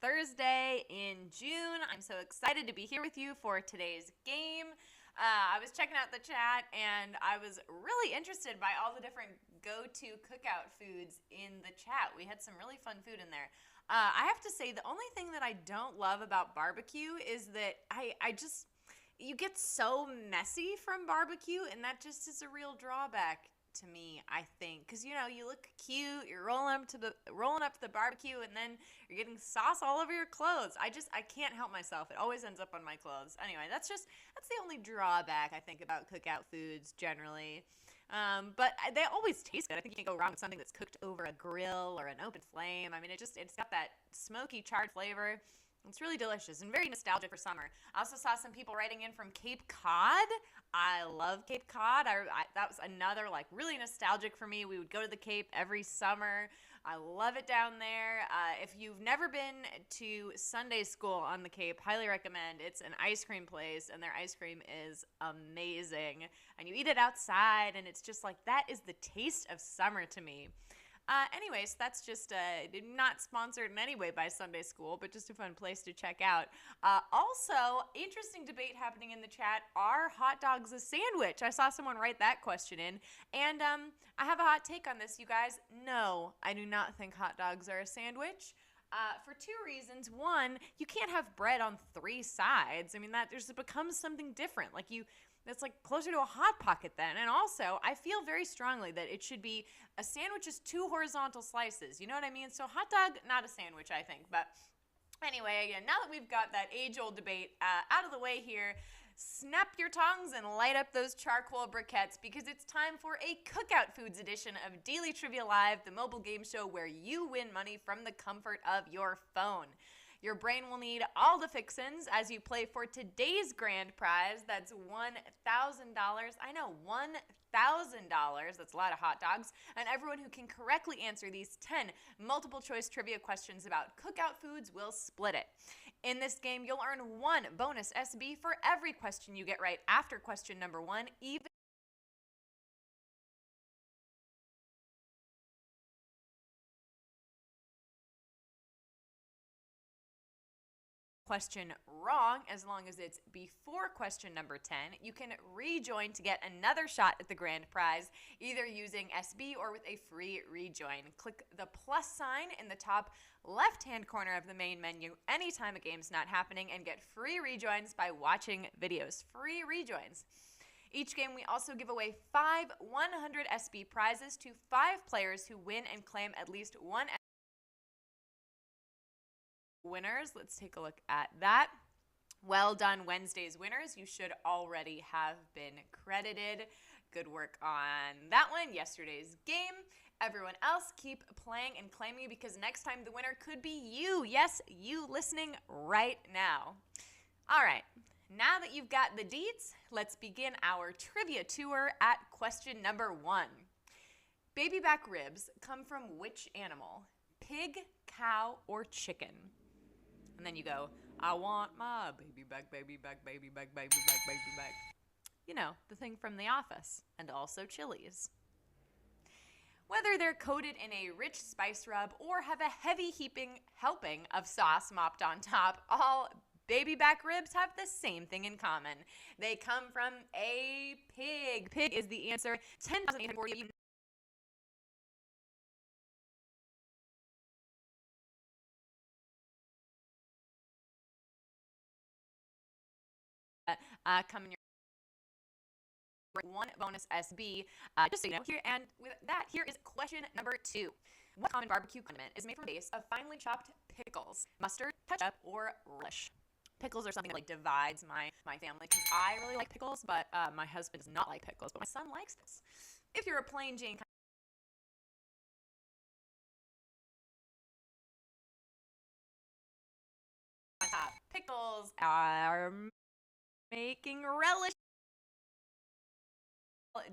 Thursday in June. I'm so excited to be here with you for today's game. I was checking out the chat and I was really interested by all the different go-to cookout foods in the chat. We had some really fun food in there. I have to say the only thing that I don't love about barbecue is that you get so messy from barbecue, and that just is a real drawback to me, I think, because you look cute, you're rolling up to the barbecue, and then you're getting sauce all over your clothes. I can't help myself. It always ends up on my clothes. Anyway, that's the only drawback I think about cookout foods generally. But they always taste good. I think you can't go wrong with something that's cooked over a grill or an open flame. I mean, it's got that smoky, charred flavor. It's really delicious and very nostalgic for summer. I also saw some people writing in from Cape Cod. I love Cape Cod. That was another really nostalgic for me. We would go to the Cape every summer. I love it down there. If you've never been to Sunday school on the Cape, highly recommend. It's an ice cream place, and their ice cream is amazing. And you eat it outside, and it's just that is the taste of summer to me. Anyways, that's just not sponsored in any way by Sunday School, but just a fun place to check out. Also, interesting debate happening in the chat. Are hot dogs a sandwich? I saw someone write that question in, and I have a hot take on this, you guys. No, I do not think hot dogs are a sandwich. For two reasons. One, you can't have bread on three sides. I mean, that just becomes something different. It's closer to a Hot Pocket then. And also, I feel very strongly that it should be a sandwich is two horizontal slices. You know what I mean? So hot dog, not a sandwich, I think. But anyway, again, now that we've got that age-old debate out of the way here, snap your tongues and light up those charcoal briquettes, because it's time for a Cookout Foods edition of Daily Trivia Live, the mobile game show where you win money from the comfort of your phone. Your brain will need all the fixins as you play for today's grand prize. That's $1,000. I know, $1,000. That's a lot of hot dogs. And everyone who can correctly answer these 10 multiple choice trivia questions about cookout foods will split it. In this game, you'll earn one bonus SB for every question you get right after question number 1, even question wrong. As long as it's before question number 10, you can rejoin to get another shot at the grand prize, either using SB or with a free rejoin. Click the plus sign in the top left-hand corner of the main menu anytime a game's not happening and get free rejoins by watching videos. Free rejoins. Each game, we also give away 5 100 SB prizes to 5 players who win and claim at least one winners. Let's take a look at that. Well done, Wednesday's winners. You should already have been credited. Good work on that one. Yesterday's game. Everyone else, keep playing and claiming, because next time the winner could be you. Yes, you listening right now. All right, now that you've got the deets, let's begin our trivia tour at question number 1. Baby back ribs come from which animal? Pig, cow, or chicken? And then you go, I want my baby back, baby back, baby back, baby back, baby back. You know, the thing from The Office, and also Chili's. Whether they're coated in a rich spice rub or have a heavy helping of sauce mopped on top, all baby back ribs have the same thing in common. They come from a pig. Pig is the answer. 10,840. Come in your one bonus SB, just so you know. Here, and with that, here is question number 2. What common barbecue condiment is made from a base of finely chopped pickles, mustard, ketchup, or relish? Pickles are something that divides my family, because I really like pickles, but my husband does not like pickles, but my son likes this. If you're a plain Jane pickles are making relish.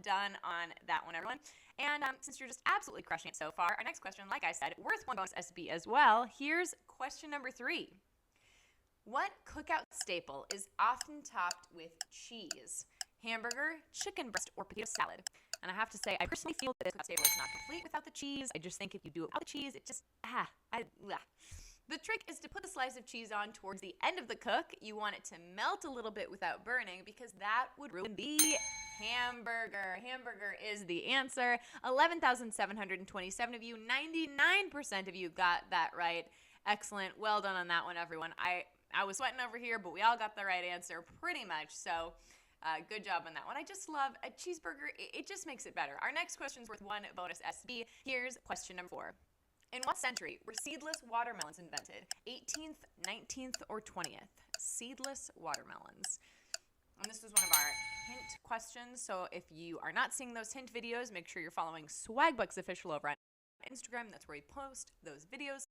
Done on that one, everyone. And since you're just absolutely crushing it so far, our next question, like I said, worth one bonus SB as well. Here's question number 3. What cookout staple is often topped with cheese? Hamburger, chicken breast, or potato salad? And I have to say, I personally feel that this cookout staple is not complete without the cheese. I just think if you do it without the cheese, it just, The trick is to put the slice of cheese on towards the end of the cook. You want it to melt a little bit without burning because that would ruin the hamburger. Hamburger is the answer. 11,727 of you, 99% of you got that right. Excellent. Well done on that one, everyone. I was sweating over here, but we all got the right answer pretty much. So good job on that one. I just love a cheeseburger. It just makes it better. Our next question is worth 1 bonus SB. Here's question number 4. In what century were seedless watermelons invented? 18th, 19th, or 20th? Seedless watermelons. And this was one of our hint questions. So if you are not seeing those hint videos, make sure you're following Swagbucks Official over on Instagram. That's where we post those videos.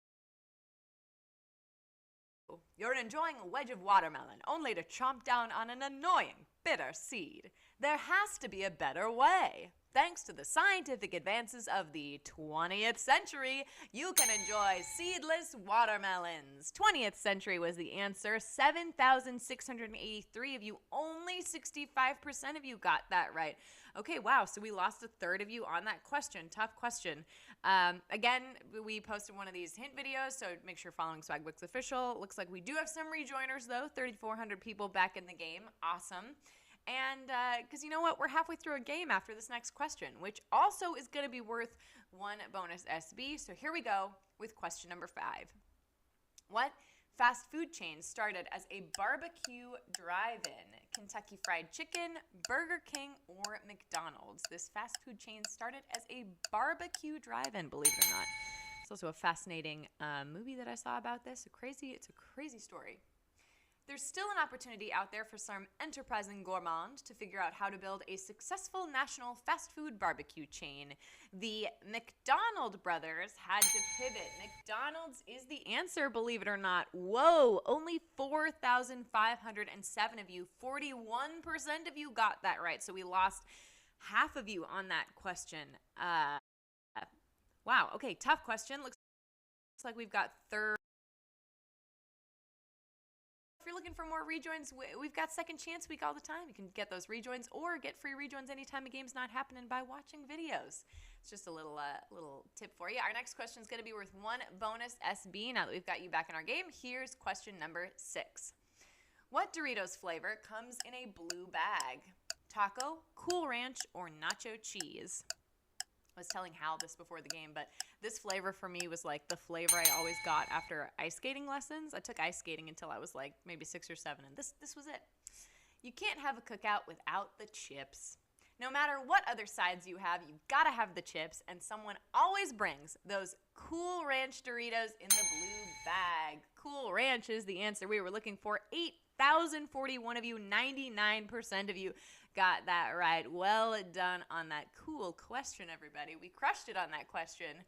You're enjoying a wedge of watermelon, only to chomp down on an annoying, bitter seed. There has to be a better way. Thanks to the scientific advances of the 20th century, you can enjoy seedless watermelons. 20th century was the answer. 7,683 of you, only 65% of you got that right. Okay, wow, so we lost a third of you on that question. Tough question. Again, we posted one of these hint videos, so make sure you're following Swagbucks Official. Looks like we do have some rejoiners, though. 3,400 people back in the game. Awesome. And because you know what? We're halfway through a game after this next question, which also is going to be worth 1 bonus SB. So here we go with question number 5. What fast food chain started as a barbecue drive-in? Kentucky Fried Chicken, Burger King, or McDonald's? This fast food chain started as a barbecue drive-in, believe it or not. It's also a fascinating movie that I saw about this. It's a crazy story. There's still an opportunity out there for some enterprising gourmand to figure out how to build a successful national fast food barbecue chain. The McDonald brothers had to pivot. McDonald's is the answer, believe it or not. Whoa, only 4,507 of you, 41% of you got that right. So we lost half of you on that question. Wow, okay, tough question. Looks like we've got third. If you're looking for more rejoins, we've got Second Chance Week all the time. You can get those rejoins or get free rejoins anytime a game's not happening by watching videos. It's just a little tip for you. Our next question is going to be worth 1 bonus SB. Now that we've got you back in our game, here's question number 6. What Doritos flavor comes in a blue bag? Taco, Cool Ranch, or nacho cheese? I was telling Hal this before the game, but this flavor for me was like the flavor I always got after ice skating lessons. I took ice skating until I was like maybe 6 or 7, and this was it. You can't have a cookout without the chips. No matter what other sides you have, you've got to have the chips, and someone always brings those Cool Ranch Doritos in the blue bag. Cool Ranch is the answer we were looking for. 8,041 of you, 99% of you got that right. Well done on that cool question, everybody. We crushed it on that question.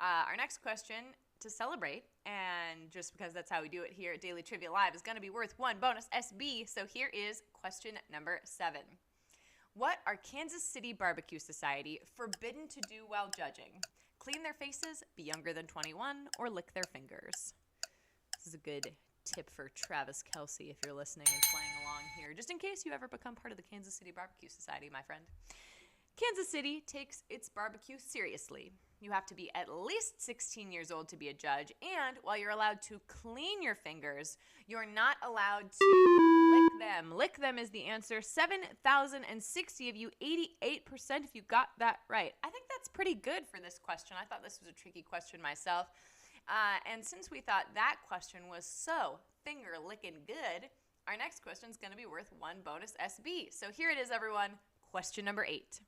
Our next question to celebrate, and just because that's how we do it here at Daily Trivia Live, is going to be worth 1 bonus SB. So here is question number 7. What are Kansas City Barbecue Society forbidden to do while judging? Clean their faces, be younger than 21, or lick their fingers? This is a good tip for Travis Kelce if you're listening and playing along here, just in case you ever become part of the Kansas City Barbecue Society, my friend. Kansas City takes its barbecue seriously. You have to be at least 16 years old to be a judge, and while you're allowed to clean your fingers, you're not allowed to lick them. Lick them is the answer. 7,060 of you, 88% if you got that right. I think that's pretty good for this question. I thought this was a tricky question myself. And since we thought that question was so finger-licking good, our next question is going to be worth 1 bonus SB. So here it is, everyone. Question number 8.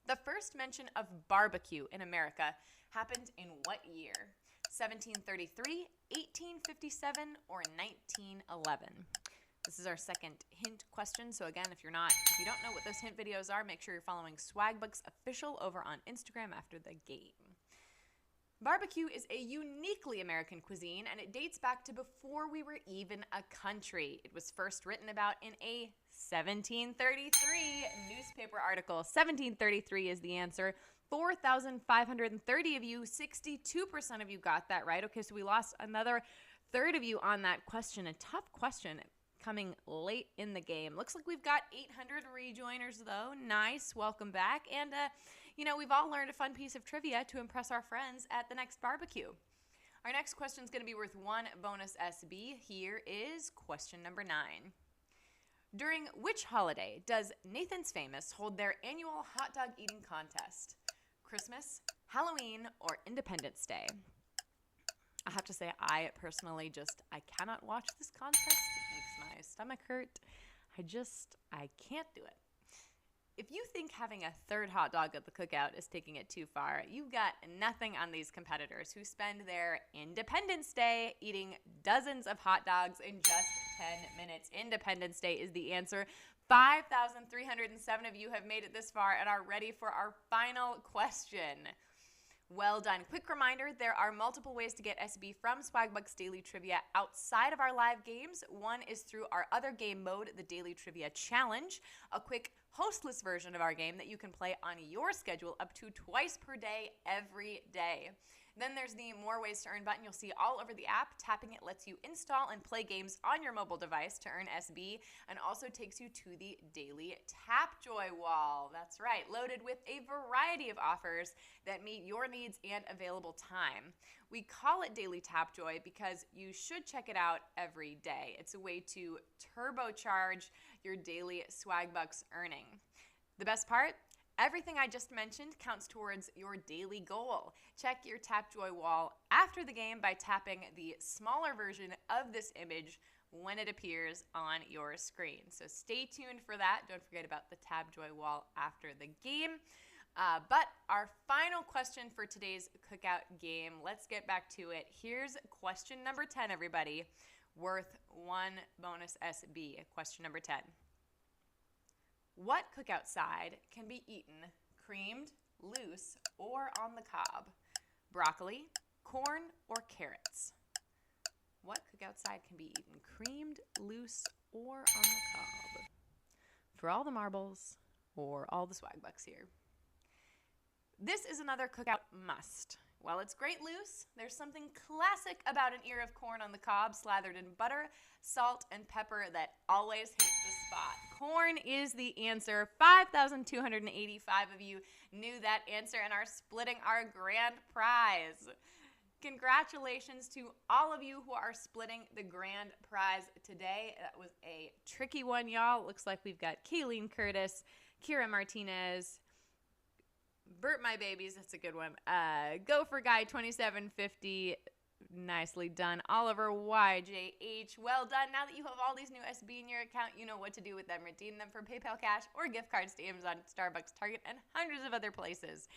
The first mention of barbecue in America happened in what year? 1733, 1857, or 1911? This is our second hint question. So again, if you don't know what those hint videos are, make sure you're following Swagbucks Official over on Instagram after the game. Barbecue is a uniquely American cuisine, and it dates back to before we were even a country. It was first written about in a 1733 newspaper article. 1733 is the answer. 4,530 of you, 62% of you got that right. Okay, so we lost another third of you on that question. A tough question coming late in the game. Looks like we've got 800 rejoiners, though. Nice. Welcome back. And, we've all learned a fun piece of trivia to impress our friends at the next barbecue. Our next question is going to be worth 1 bonus SB. Here is question number 9. During which holiday does Nathan's Famous hold their annual hot dog eating contest? Christmas, Halloween, or Independence Day? I have to say, I personally I cannot watch this contest. It makes my stomach hurt. I can't do it. If you think having a third hot dog at the cookout is taking it too far, you've got nothing on these competitors who spend their Independence Day eating dozens of hot dogs in just 10 minutes. Independence Day is the answer. 5,307 of you have made it this far and are ready for our final question. Well done. Quick reminder, there are multiple ways to get SB from Swagbucks Daily Trivia outside of our live games. One is through our other game mode, the Daily Trivia Challenge, a quick hostless version of our game that you can play on your schedule up to twice per day, every day. Then there's the More Ways to Earn button you'll see all over the app. Tapping it lets you install and play games on your mobile device to earn SB and also takes you to the Daily Tapjoy wall. That's right, loaded with a variety of offers that meet your needs and available time. We call it Daily Tapjoy because you should check it out every day. It's a way to turbocharge your daily Swagbucks earning. The best part? Everything I just mentioned counts towards your daily goal. Check your Tapjoy wall after the game by tapping the smaller version of this image when it appears on your screen. So stay tuned for that. Don't forget about the Tapjoy wall after the game. But our final question for today's cookout game, let's get back to it. Here's question number 10, everybody, worth 1 bonus SB. Question number 10. What cookout side can be eaten creamed, loose, or on the cob? Broccoli, corn, or carrots? What cookout side can be eaten creamed, loose, or on the cob? For all the marbles or all the Swagbucks here. This is another cookout must. While it's great loose, there's something classic about an ear of corn on the cob slathered in butter, salt, and pepper that always hits the spot. Corn is the answer. 5,285 of you knew that answer and are splitting our grand prize. Congratulations to all of you who are splitting the grand prize today. That was a tricky one, y'all. Looks like we've got Kayleen Curtis, Kira Martinez, Bert My Babies, that's a good one. Gopher Guy 2750, nicely done. Oliver YJH, well done. Now that you have all these new SB in your account, you know what to do with them. Redeem them for PayPal Cash or gift cards to Amazon, Starbucks, Target, and hundreds of other places.